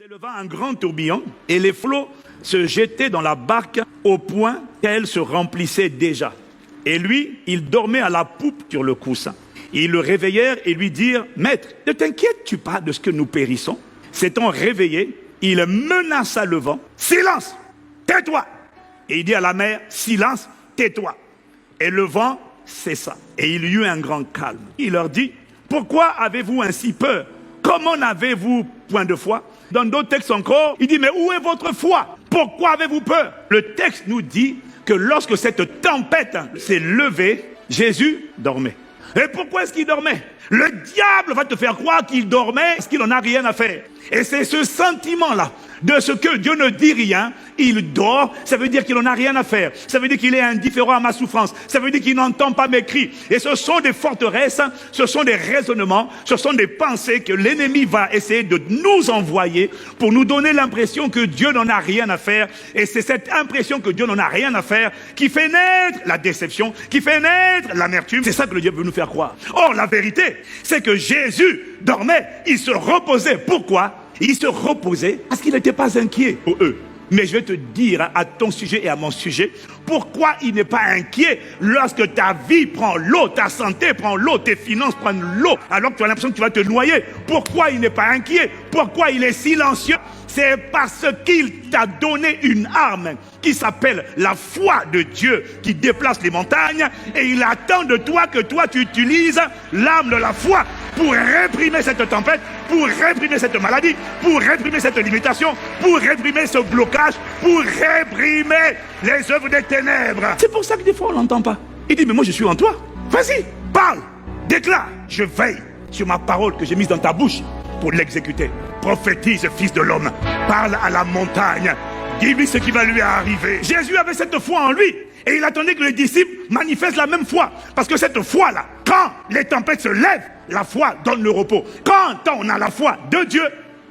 S'éleva un grand tourbillon et les flots se jetaient dans la barque au point qu'elle se remplissait déjà. Et lui, il dormait à la poupe sur le coussin. Ils le réveillèrent et lui dirent « Maître, ne t'inquiètes-tu pas de ce que nous périssons ?» S'étant réveillé, il menaça le vent « Silence, tais-toi !» Et il dit à la mer « Silence, tais-toi !» Et le vent cessa. Et il y eut un grand calme. Il leur dit « Pourquoi avez-vous ainsi peur? Comment n'avez-vous point de foi ?» Dans d'autres textes encore, il dit, mais où est votre foi? Pourquoi avez-vous peur? Le texte nous dit que lorsque cette tempête s'est levée, Jésus dormait. Et pourquoi est-ce qu'il dormait? Le diable va te faire croire qu'il dormait parce qu'il n'en a rien à faire. Et c'est ce sentiment-là, de ce que Dieu ne dit rien, il dort, ça veut dire qu'il n'en a rien à faire. Ça veut dire qu'il est indifférent à ma souffrance. Ça veut dire qu'il n'entend pas mes cris. Et ce sont des forteresses, ce sont des raisonnements, ce sont des pensées que l'ennemi va essayer de nous envoyer pour nous donner l'impression que Dieu n'en a rien à faire. Et c'est cette impression que Dieu n'en a rien à faire qui fait naître la déception, qui fait naître l'amertume. C'est ça que le diable veut nous faire croire. Or, la vérité, c'est que Jésus dormait, il se reposait. Pourquoi? Il se reposait parce qu'il n'était pas inquiet pour eux. Mais je vais te dire à ton sujet et à mon sujet, pourquoi il n'est pas inquiet lorsque ta vie prend l'eau, ta santé prend l'eau, tes finances prennent l'eau, alors que tu as l'impression que tu vas te noyer. Pourquoi il n'est pas inquiet? Pourquoi il est silencieux? C'est parce qu'il t'a donné une arme qui s'appelle la foi de Dieu qui déplace les montagnes, et il attend de toi que toi tu utilises l'arme de la foi pour réprimer cette tempête, pour réprimer cette maladie, pour réprimer cette limitation, pour réprimer ce blocage, pour réprimer les œuvres des ténèbres. C'est pour ça que des fois on l'entend pas. Il dit mais moi je suis en toi. Vas-y, parle, déclare. Je veille sur ma parole que j'ai mise dans ta bouche pour l'exécuter. Prophétise, fils de l'homme. Parle à la montagne. Dis-lui ce qui va lui arriver. Jésus avait cette foi en lui. Et il attendait que les disciples manifestent la même foi. Parce que cette foi-là, quand les tempêtes se lèvent, la foi donne le repos. Quand on a la foi de Dieu,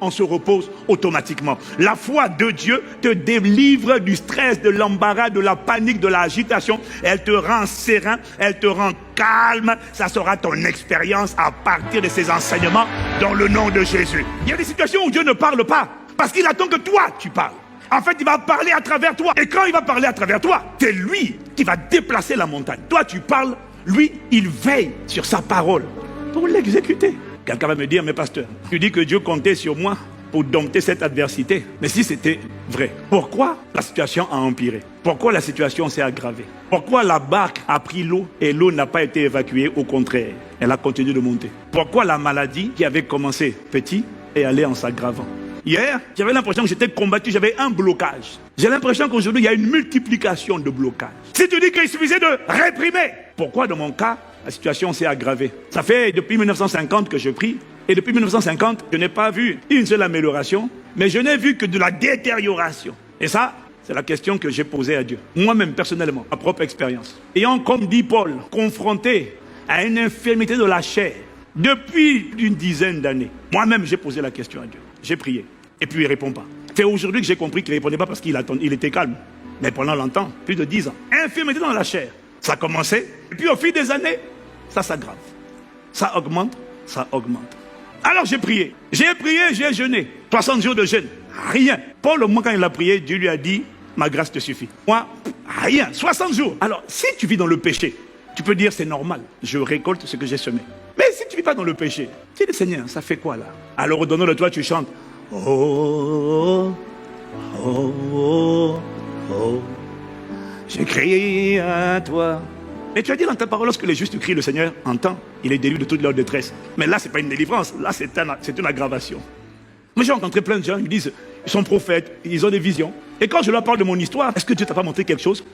on se repose automatiquement. La foi de Dieu te délivre du stress, de l'embarras, de la panique, de l'agitation. Elle te rend serein, elle te rend calme. Ça sera ton expérience à partir de ces enseignements dans le nom de Jésus. Il y a des situations où Dieu ne parle pas parce qu'il attend que toi, tu parles. En fait, il va parler à travers toi. Et quand il va parler à travers toi, c'est lui qui va déplacer la montagne. Toi, tu parles, lui, il veille sur sa parole pour l'exécuter. Quelqu'un va me dire, mais pasteur, tu dis que Dieu comptait sur moi pour dompter cette adversité. Mais si c'était vrai, pourquoi la situation a empiré? Pourquoi la situation s'est aggravée? Pourquoi la barque a pris l'eau et l'eau n'a pas été évacuée? Au contraire, elle a continué de monter. Pourquoi la maladie qui avait commencé petit est allée en s'aggravant? Hier, j'avais l'impression que j'étais combattu, j'avais un blocage. J'ai l'impression qu'aujourd'hui, il y a une multiplication de blocages. Si tu dis qu'il suffisait de réprimer, pourquoi dans mon cas, la situation s'est aggravée? Ça fait depuis 1950 que je prie, et depuis 1950, je n'ai pas vu une seule amélioration, mais je n'ai vu que de la détérioration. Et ça, c'est la question que j'ai posée à Dieu. Moi-même, personnellement, ma propre expérience. Ayant, comme dit Paul, confronté à une infirmité de la chair, depuis une dizaine d'années, moi-même, j'ai posé la question à Dieu. J'ai prié. Et puis il ne répond pas. C'est aujourd'hui que j'ai compris qu'il ne répondait pas parce qu'il était calme. Mais pendant longtemps, plus de 10 ans. Infirmité dans la chair. Ça a commencé. Et puis au fil des années, ça s'aggrave. Ça augmente, ça augmente. Alors j'ai prié. J'ai prié, j'ai jeûné. 60 jours de jeûne. Rien. Paul, au moins quand il a prié, Dieu lui a dit, ma grâce te suffit. Moi, rien. 60 jours. Alors, si tu vis dans le péché, tu peux dire c'est normal. Je récolte ce que j'ai semé. Mais si tu ne vis pas dans le péché, tu dis Seigneur, ça fait quoi là? Alors au donnant de toi, tu chantes. Oh, oh, oh, oh, j'ai crié à toi. Et tu as dit dans ta parole, lorsque les justes crient, le Seigneur entend. Il est délivré de toute leur détresse. Mais là, ce n'est pas une délivrance. Là, c'est une aggravation. Moi, j'ai rencontré plein de gens, ils me disent, ils sont prophètes, ils ont des visions. Et quand je leur parle de mon histoire, est-ce que Dieu t'a pas montré quelque chose?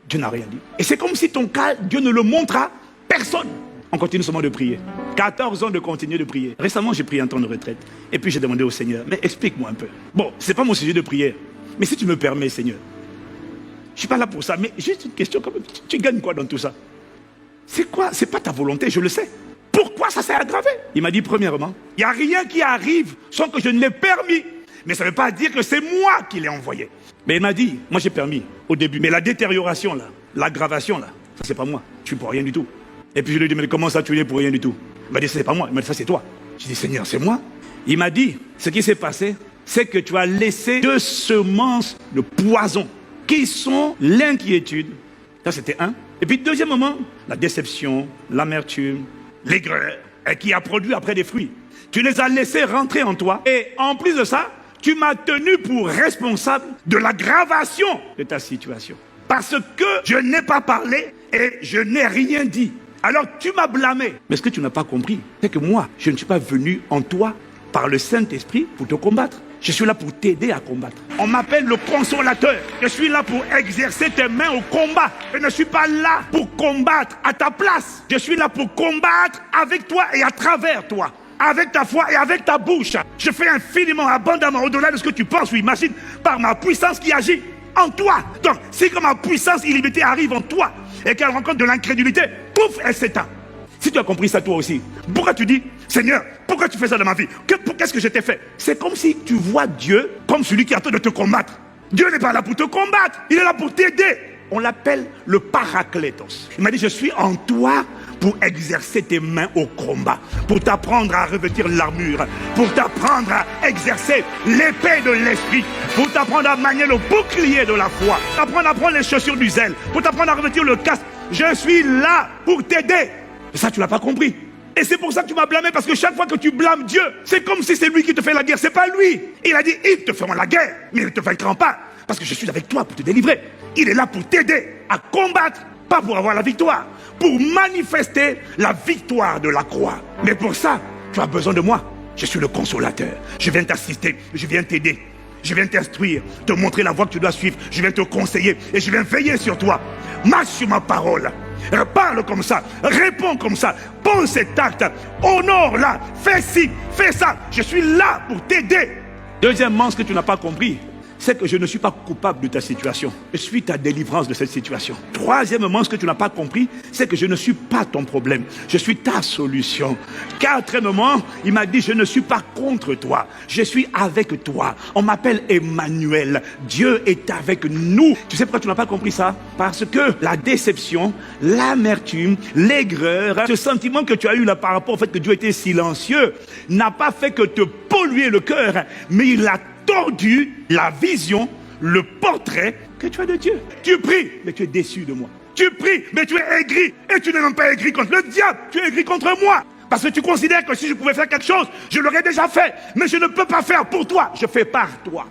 Dieu n'a rien dit. Et c'est comme si ton cas, Dieu ne le montre à personne. On continue seulement de prier. 14 ans de continuer de prier. Récemment, j'ai pris un temps de retraite. Et puis j'ai demandé au Seigneur, mais explique-moi un peu. Bon, c'est pas mon sujet de prière. Mais si tu me permets, Seigneur. Je suis pas là pour ça, mais juste une question quand même. Tu gagnes quoi dans tout ça? C'est quoi? C'est pas ta volonté, je le sais. Pourquoi ça s'est aggravé? Il m'a dit, premièrement, il n'y a rien qui arrive sans que je ne l'ai permis. Mais ça ne veut pas dire que c'est moi qui l'ai envoyé. Mais il m'a dit, moi j'ai permis au début. Mais la détérioration là, l'aggravation là, ça c'est pas moi. Je suis pour rien du tout. Et puis je lui ai dit, mais comment ça tu es pour rien du tout? Il m'a dit, c'est pas moi. Il m'a dit, ça c'est toi. J'ai dit, Seigneur, c'est moi. Il m'a dit, ce qui s'est passé, c'est que tu as laissé 2 semences de poison qui sont l'inquiétude. Ça, c'était un. Et puis, deuxièmement, la déception, l'amertume, l'aigreur, et qui a produit après des fruits. Tu les as laissés rentrer en toi. Et en plus de ça, tu m'as tenu pour responsable de l'aggravation de ta situation. Parce que je n'ai pas parlé et je n'ai rien dit. Alors tu m'as blâmé. Mais ce que tu n'as pas compris, c'est que moi, je ne suis pas venu en toi par le Saint-Esprit pour te combattre. Je suis là pour t'aider à combattre. On m'appelle le consolateur. Je suis là pour exercer tes mains au combat. Je ne suis pas là pour combattre à ta place. Je suis là pour combattre avec toi et à travers toi. Avec ta foi et avec ta bouche. Je fais infiniment, abondamment, au-delà de ce que tu penses ou imagines, par ma puissance qui agit en toi. Donc, si comme ma puissance illimitée arrive en toi et qu'elle rencontre de l'incrédulité, pouf, elle s'éteint. Si tu as compris ça toi aussi, pourquoi tu dis, Seigneur, pourquoi tu fais ça dans ma vie? Qu'est-ce que je t'ai fait? C'est comme si tu vois Dieu comme celui qui attend de te combattre. Dieu n'est pas là pour te combattre, il est là pour t'aider. On l'appelle le Parakletos. Il m'a dit, je suis en toi pour exercer tes mains au combat, pour t'apprendre à revêtir l'armure, pour t'apprendre à exercer l'épée de l'esprit, pour t'apprendre à manier le bouclier de la foi, t'apprendre à prendre les chaussures du zèle, pour t'apprendre à revêtir le casque. Je suis là pour t'aider. Et ça, tu l'as pas compris. Et c'est pour ça que tu m'as blâmé, parce que chaque fois que tu blâmes Dieu, c'est comme si c'est lui qui te fait la guerre, c'est pas lui. Il a dit, ils te feront la guerre, mais ils ne te vaincront pas, parce que je suis avec toi pour te délivrer. Il est là pour t'aider à combattre, pas pour avoir la victoire, pour manifester la victoire de la croix. Mais pour ça, tu as besoin de moi. Je suis le consolateur. Je viens t'assister, je viens t'aider, je viens t'instruire, te montrer la voie que tu dois suivre, je viens te conseiller et je viens veiller sur toi. Marche sur ma parole. Parle comme ça, réponds comme ça, pose cet acte, honore-la, fais ci, fais ça. Je suis là pour t'aider. Deuxièmement, ce que tu n'as pas compris, c'est que je ne suis pas coupable de ta situation. Je suis ta délivrance de cette situation. Troisièmement, ce que tu n'as pas compris, c'est que je ne suis pas ton problème. Je suis ta solution. Quatrièmement, il m'a dit, je ne suis pas contre toi. Je suis avec toi. On m'appelle Emmanuel. Dieu est avec nous. Tu sais pourquoi tu n'as pas compris ça? Parce que la déception, l'amertume, l'aigreur, ce sentiment que tu as eu là par rapport au fait que Dieu était silencieux, n'a pas fait que te polluer le cœur, mais il a tordu la vision, le portrait que tu as de Dieu. Tu pries, mais tu es déçu de moi. Tu pries, mais tu es aigri. Et tu n'es même pas aigri contre le diable, tu es aigri contre moi. Parce que tu considères que si je pouvais faire quelque chose, je l'aurais déjà fait. Mais je ne peux pas faire pour toi, je fais par toi.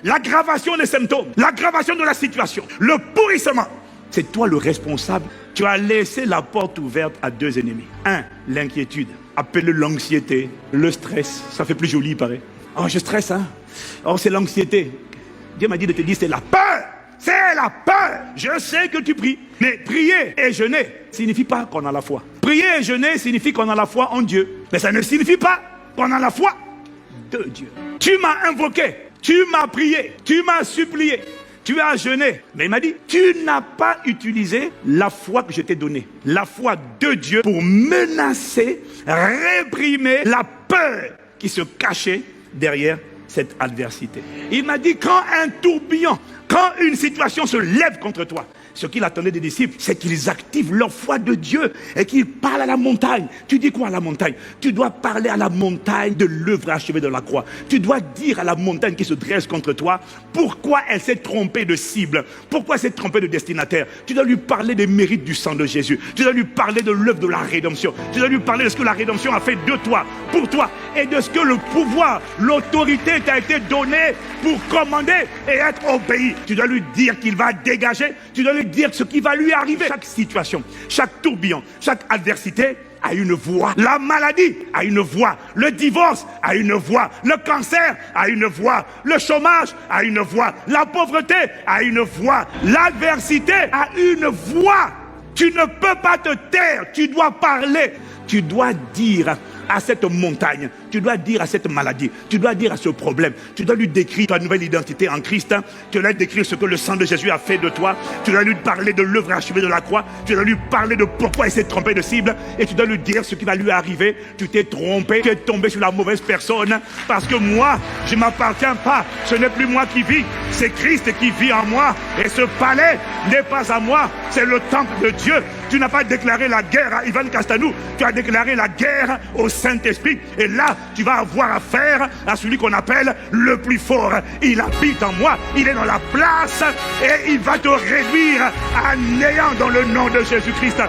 L'aggravation des symptômes, l'aggravation de la situation, le pourrissement, c'est toi le responsable. Tu as laissé la porte ouverte à 2 ennemis. Un, l'inquiétude, appelle-le l'anxiété, le stress. Ça fait plus joli, il paraît. Oh, je stresse, hein. Oh, c'est l'anxiété. Dieu m'a dit de te dire, c'est la peur. C'est la peur. Je sais que tu pries. Mais prier et jeûner signifie pas qu'on a la foi. Prier et jeûner signifie qu'on a la foi en Dieu. Mais ça ne signifie pas qu'on a la foi de Dieu. Tu m'as invoqué. Tu m'as prié. Tu m'as supplié. Tu as jeûné. Mais il m'a dit, tu n'as pas utilisé la foi que je t'ai donnée. La foi de Dieu pour menacer, réprimer la peur qui se cachait derrière cette adversité. Il m'a dit, quand un tourbillon, quand une situation se lève contre toi, ce qu'il attendait des disciples, c'est qu'ils activent leur foi de Dieu et qu'ils parlent à la montagne. Tu dis quoi à la montagne? Tu dois parler à la montagne de l'œuvre achevée de la croix. Tu dois dire à la montagne qui se dresse contre toi pourquoi elle s'est trompée de cible, pourquoi elle s'est trompée de destinataire. Tu dois lui parler des mérites du sang de Jésus. Tu dois lui parler de l'œuvre de la rédemption. Tu dois lui parler de ce que la rédemption a fait de toi, pour toi, et de ce que le pouvoir, l'autorité t'a été donnée pour commander et être obéi. Tu dois lui dire qu'il va dégager. Tu dois lui dire ce qui va lui arriver. Chaque situation, chaque tourbillon, chaque adversité a une voix. La maladie a une voix. Le divorce a une voix. Le cancer a une voix. Le chômage a une voix. La pauvreté a une voix. L'adversité a une voix. Tu ne peux pas te taire. Tu dois parler. Tu dois dire à cette montagne, tu dois dire à cette maladie, tu dois dire à ce problème, tu dois lui décrire ta nouvelle identité en Christ, tu dois lui décrire ce que le sang de Jésus a fait de toi, tu dois lui parler de l'œuvre achevée de la croix, tu dois lui parler de pourquoi il s'est trompé de cible, et tu dois lui dire ce qui va lui arriver. Tu t'es trompé, tu es tombé sur la mauvaise personne, parce que moi, je ne m'appartiens pas, ce n'est plus moi qui vis, c'est Christ qui vit en moi, et ce palais n'est pas à moi, c'est le temple de Dieu. Tu n'as pas déclaré la guerre à Ivan Castanou, tu as déclaré la guerre au Saint-Esprit. Et là, tu vas avoir affaire à celui qu'on appelle le plus fort. Il habite en moi, il est dans la place et il va te réduire à néant dans le nom de Jésus-Christ.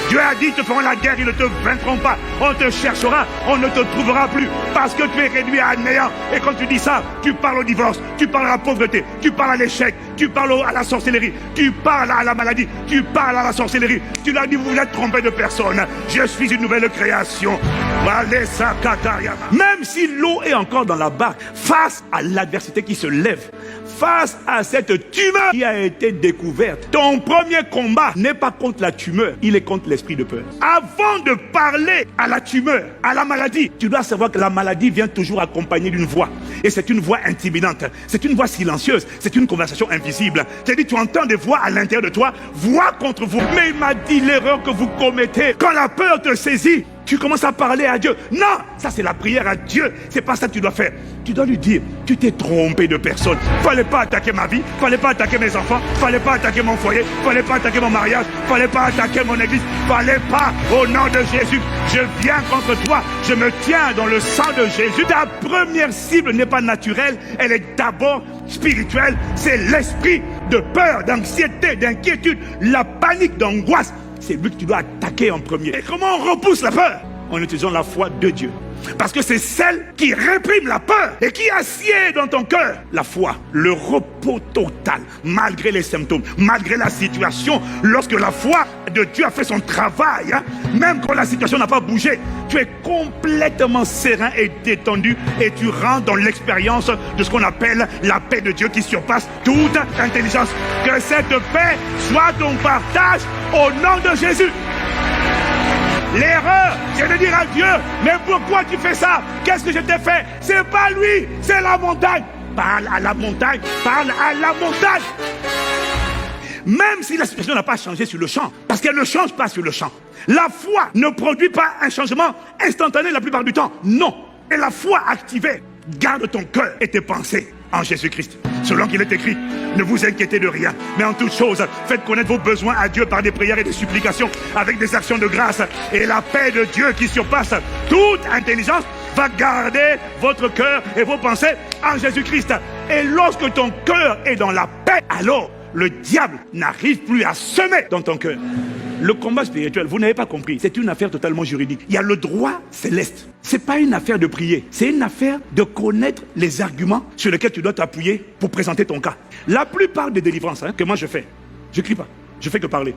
Dieu a dit, te feront la guerre, ils ne te vaincront pas. On te cherchera, on ne te trouvera plus parce que tu es réduit à néant. Et quand tu dis ça, tu parles au divorce, tu parles à la pauvreté, tu parles à l'échec, tu parles à la sorcellerie, tu parles à la maladie, tu parles à la sorcellerie. Tu leur dis, vous n'êtes trompé de personne. Je suis une nouvelle création. Même si l'eau est encore dans la barque, face à l'adversité qui se lève, face à cette tumeur qui a été découverte, ton premier combat n'est pas contre la tumeur, il est contre l'esprit de peur. Avant de parler à la tumeur, à la maladie, tu dois savoir que la maladie vient toujours accompagnée d'une voix. Et c'est une voix intimidante, c'est une voix silencieuse, c'est une conversation invisible. C'est-à-dire, tu entends des voix à l'intérieur de toi, voix contre vous. Mais il m'a dit l'erreur que vous commettez. Quand la peur te saisit, tu commences à parler à Dieu. Non, ça c'est la prière à Dieu. C'est pas ça que tu dois faire. Tu dois lui dire, tu t'es trompé de personne. Fallait pas attaquer ma vie, fallait pas attaquer mes enfants, fallait pas attaquer mon foyer, fallait pas attaquer mon mariage, fallait pas attaquer mon église, fallait pas. Au nom de Jésus, je viens contre toi. Je me tiens dans le sang de Jésus. Ta première cible n'est pas naturelle, elle est d'abord spirituelle. C'est l'esprit de peur, d'anxiété, d'inquiétude, la panique, d'angoisse. C'est lui que tu dois attaquer en premier. Et comment on repousse la peur? En utilisant la foi de Dieu. Parce que c'est celle qui réprime la peur et qui assied dans ton cœur la foi, le repos total, malgré les symptômes, malgré la situation. Lorsque la foi de Dieu a fait son travail, même quand la situation n'a pas bougé, tu es complètement serein et détendu et tu rentres dans l'expérience de ce qu'on appelle la paix de Dieu qui surpasse toute intelligence. Que cette paix soit ton partage au nom de Jésus. L'erreur, c'est de dire à Dieu, mais pourquoi tu fais ça? Qu'est-ce que je t'ai fait? C'est pas lui, c'est la montagne. Parle à la montagne, parle à la montagne. Même si la situation n'a pas changé sur le champ, parce qu'elle ne change pas sur le champ. La foi ne produit pas un changement instantané la plupart du temps. Non. Et la foi activée garde ton cœur et tes pensées en Jésus-Christ. Selon qu'il est écrit, ne vous inquiétez de rien, mais en toute chose, faites connaître vos besoins à Dieu par des prières et des supplications, avec des actions de grâce. Et la paix de Dieu qui surpasse toute intelligence va garder votre cœur et vos pensées en Jésus-Christ. Et lorsque ton cœur est dans la paix, alors le diable n'arrive plus à semer dans ton cœur. Le combat spirituel, vous n'avez pas compris, c'est une affaire totalement juridique. Il y a le droit céleste. C'est pas une affaire de prier, c'est une affaire de connaître les arguments sur lesquels tu dois t'appuyer pour présenter ton cas. La plupart des délivrances que moi je fais, je crie pas, je fais que parler.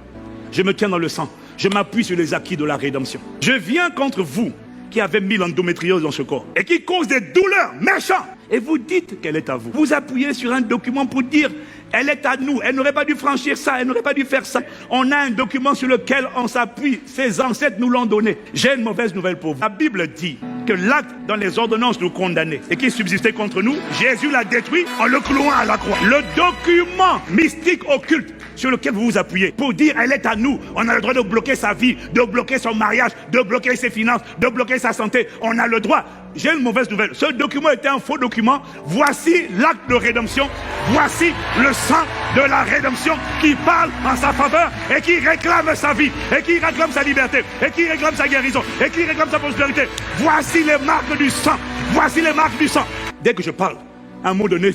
Je me tiens dans le sang, je m'appuie sur les acquis de la rédemption. Je viens contre vous qui avez mis l'endométriose dans ce corps et qui cause des douleurs méchantes. Et vous dites qu'elle est à vous. Vous appuyez sur un document pour dire elle est à nous, elle n'aurait pas dû franchir ça, elle n'aurait pas dû faire ça. On a un document sur lequel on s'appuie, ses ancêtres nous l'ont donné. J'ai une mauvaise nouvelle pour vous. La Bible dit que l'acte dans les ordonnances nous condamnait et qui subsistait contre nous, Jésus l'a détruit en le clouant à la croix. Le document mystique occulte sur lequel vous vous appuyez pour dire elle est à nous, on a le droit de bloquer sa vie, de bloquer son mariage, de bloquer ses finances, de bloquer sa santé. On a le droit. J'ai une mauvaise nouvelle. Ce document était un faux document. Voici l'acte de rédemption. Voici le sang de la rédemption qui parle en sa faveur et qui réclame sa vie, et qui réclame sa liberté, et qui réclame sa guérison, et qui réclame sa prospérité. Voici les marques du sang. Voici les marques du sang. Dès que je parle, un mot donné,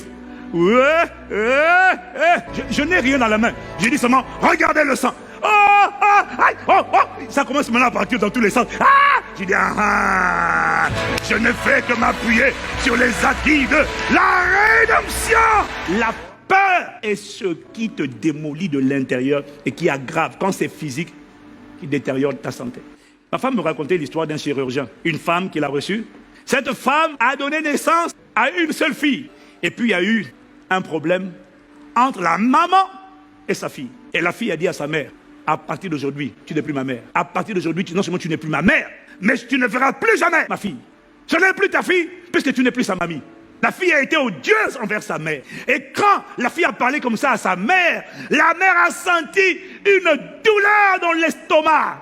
je n'ai rien dans la main. J'ai dit seulement, regardez le sang. Ça commence maintenant à partir dans tous les sens. J'ai dit, je ne fais que m'appuyer sur les acquis de la rédemption. La peur est ce qui te démolit de l'intérieur et qui aggrave, quand c'est physique, qui détériore ta santé. Ma femme me racontait l'histoire d'un chirurgien, une femme qu'il a reçue. Cette femme a donné naissance à une seule fille. Et puis il y a eu un problème entre la maman et sa fille. Et la fille a dit à sa mère, à partir d'aujourd'hui, tu n'es plus ma mère. À partir d'aujourd'hui, non seulement tu n'es plus ma mère, mais tu ne verras plus jamais ma fille. Ce n'est plus ta fille, puisque tu n'es plus sa mamie. La fille a été odieuse envers sa mère. Et quand la fille a parlé comme ça à sa mère, la mère a senti une douleur dans l'estomac.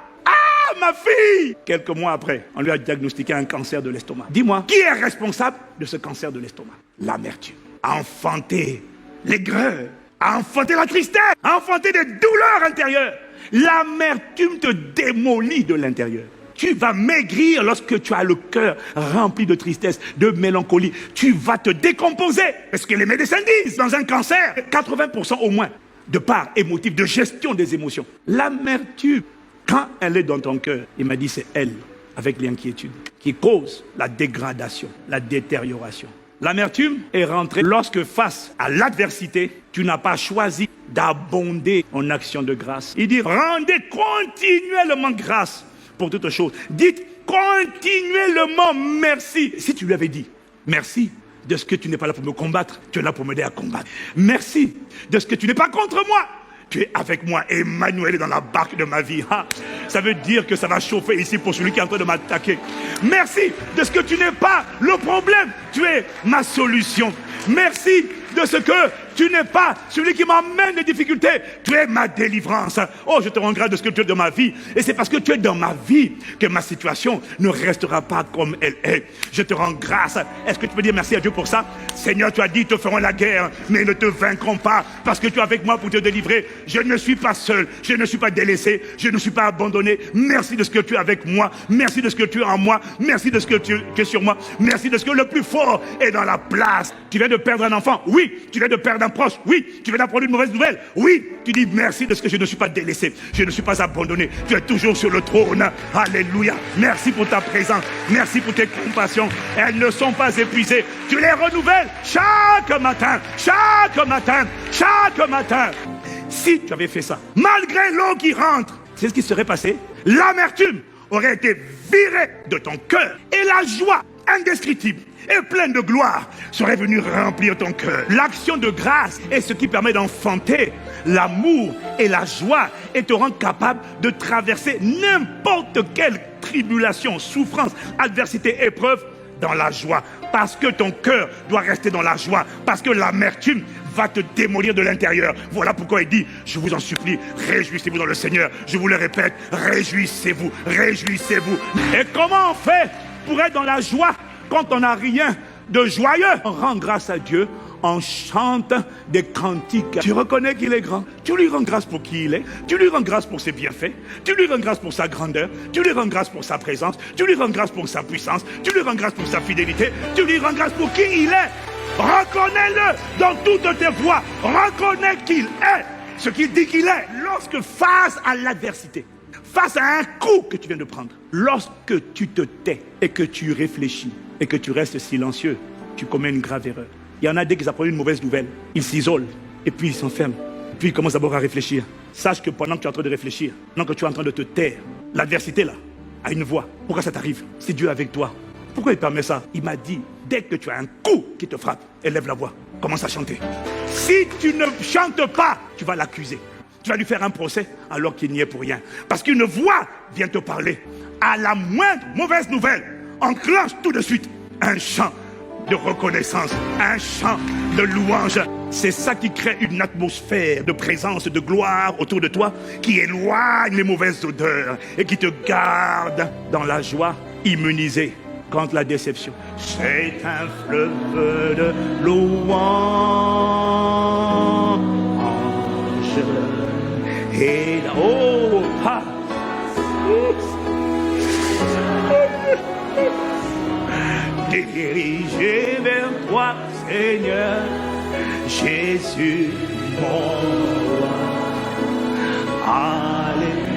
Ma fille! Quelques mois après, on lui a diagnostiqué un cancer de l'estomac. Dis-moi, qui est responsable de ce cancer de l'estomac? L'amertume. Enfanter l'aigreur, à enfanter la tristesse, à enfanter des douleurs intérieures. L'amertume te démolit de l'intérieur. Tu vas maigrir lorsque tu as le cœur rempli de tristesse, de mélancolie. Tu vas te décomposer. Parce que les médecins disent, dans un cancer, 80% au moins de part émotive, de gestion des émotions. L'amertume, quand elle est dans ton cœur, il m'a dit c'est elle, avec l'inquiétude, qui cause la dégradation, la détérioration. L'amertume est rentrée lorsque face à l'adversité, tu n'as pas choisi d'abonder en action de grâce. Il dit, rendez continuellement grâce pour toutes choses. Dites continuellement merci. Si tu lui avais dit merci de ce que tu n'es pas là pour me combattre, tu es là pour m'aider à combattre. Merci de ce que tu n'es pas contre moi. Tu es avec moi, Emmanuel est dans la barque de ma vie. Ah, ça veut dire que ça va chauffer ici pour celui qui est en train de m'attaquer. Merci de ce que tu n'es pas le problème. Tu es ma solution. Merci de ce que tu n'es pas celui qui m'amène des difficultés. Tu es ma délivrance. Oh, je te rends grâce de ce que tu es dans ma vie. Et c'est parce que tu es dans ma vie que ma situation ne restera pas comme elle est. Je te rends grâce. Est-ce que tu peux dire merci à Dieu pour ça? Seigneur, tu as dit, ils te feront la guerre, mais ils ne te vaincront pas parce que tu es avec moi pour te délivrer. Je ne suis pas seul. Je ne suis pas délaissé. Je ne suis pas abandonné. Merci de ce que tu es avec moi. Merci de ce que tu es en moi. Merci de ce que tu es sur moi. Merci de ce que le plus fort est dans la place. Tu viens de perdre un enfant? Oui. Tu viens de perdre un proche? Oui. Tu viens d'apprendre une mauvaise nouvelle? Oui. Tu dis merci de ce que je ne suis pas délaissé. Je ne suis pas abandonné. Tu es toujours sur le trône. Alléluia. Merci pour ta présence. Merci pour tes compassions. Elles ne sont pas épuisées. Tu les renouvelles chaque matin. Chaque matin. Chaque matin. Si tu avais fait ça, malgré l'eau qui rentre, c'est ce qui serait passé. L'amertume aurait été virée de ton cœur. Et la joie indescriptible et pleine de gloire serait venue remplir ton cœur. L'action de grâce est ce qui permet d'enfanter l'amour et la joie et te rendre capable de traverser n'importe quelle tribulation, souffrance, adversité, épreuve dans la joie. Parce que ton cœur doit rester dans la joie. Parce que l'amertume va te démolir de l'intérieur. Voilà pourquoi il dit, je vous en supplie, réjouissez-vous dans le Seigneur. Je vous le répète, réjouissez-vous, réjouissez-vous. Et comment on fait pour être dans la joie quand on n'a rien de joyeux? On rend grâce à Dieu, on chante des cantiques. Tu reconnais qu'il est grand. Tu lui rends grâce pour qui il est. Tu lui rends grâce pour ses bienfaits. Tu lui rends grâce pour sa grandeur. Tu lui rends grâce pour sa présence. Tu lui rends grâce pour sa puissance. Tu lui rends grâce pour sa fidélité. Tu lui rends grâce pour qui il est. Reconnais-le dans toutes tes voies. Reconnais qu'il est ce qu'il dit qu'il est. Lorsque face à l'adversité, face à un coup que tu viens de prendre, lorsque tu te tais et que tu réfléchis et que tu restes silencieux, tu commets une grave erreur. Il y en a dès qu'ils apprennent une mauvaise nouvelle, ils s'isolent et puis ils s'enferment. Puis ils commencent d'abord à réfléchir. Sache que pendant que tu es en train de réfléchir, pendant que tu es en train de te taire, l'adversité là a une voix. Pourquoi ça t'arrive? C'est Dieu avec toi. Pourquoi il permet ça? Il m'a dit, dès que tu as un coup qui te frappe, élève la voix, commence à chanter. Si tu ne chantes pas, tu vas l'accuser. Tu vas lui faire un procès alors qu'il n'y est pour rien. Parce qu'une voix vient te parler. À la moindre mauvaise nouvelle, enclenche tout de suite un chant de reconnaissance, un chant de louange. C'est ça qui crée une atmosphère de présence, de gloire autour de toi, qui éloigne les mauvaises odeurs et qui te garde dans la joie, immunisé contre la déception. C'est un fleuve de louange et oh, ah. Dirigé vers toi, Seigneur, Jésus, mon roi. Alléluia.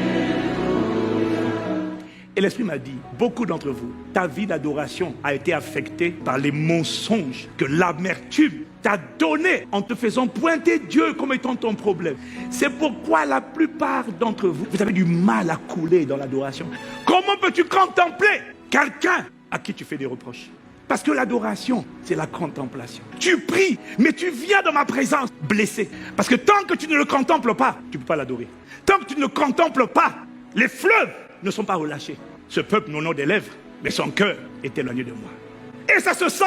Et l'Esprit m'a dit, beaucoup d'entre vous, ta vie d'adoration a été affectée par les mensonges que l'amertume t'a donné en te faisant pointer Dieu comme étant ton problème. C'est pourquoi la plupart d'entre vous, vous avez du mal à couler dans l'adoration. Comment peux-tu contempler quelqu'un à qui tu fais des reproches? Parce que l'adoration, c'est la contemplation. Tu pries, mais tu viens dans ma présence blessé. Parce que tant que tu ne le contemples pas, tu ne peux pas l'adorer. Tant que tu ne le contemples pas, les fleuves ne sont pas relâchés. Ce peuple n'honore des lèvres, mais son cœur est éloigné de moi. Et ça se sent.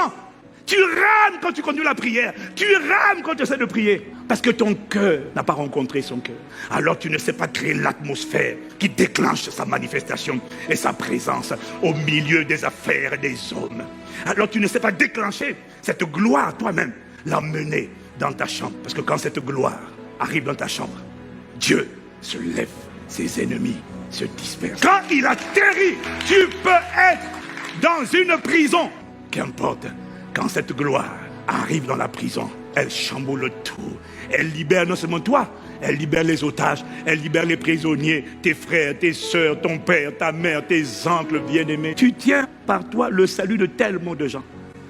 Tu rames quand tu conduis la prière. Tu rames quand tu essaies de prier. Parce que ton cœur n'a pas rencontré son cœur. Alors tu ne sais pas créer l'atmosphère qui déclenche sa manifestation et sa présence au milieu des affaires des hommes. Alors tu ne sais pas déclencher cette gloire toi-même, l'emmener dans ta chambre. Parce que quand cette gloire arrive dans ta chambre, Dieu se lève, ses ennemis se dispersent. Quand il atterrit, tu peux être dans une prison. Qu'importe, quand cette gloire arrive dans la prison, elle chamboule tout. Elle libère non seulement toi, elle libère les otages, elle libère les prisonniers, tes frères, tes sœurs, ton père, ta mère, tes oncles bien-aimés. Tu tiens par toi le salut de tellement de gens.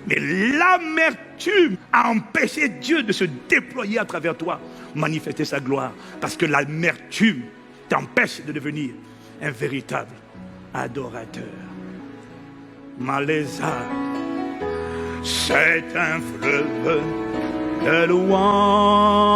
Mais l'amertume a empêché Dieu de se déployer à travers toi, manifester sa gloire. Parce que l'amertume t'empêche de devenir un véritable adorateur. Malaisa, c'est un fleuve de louange.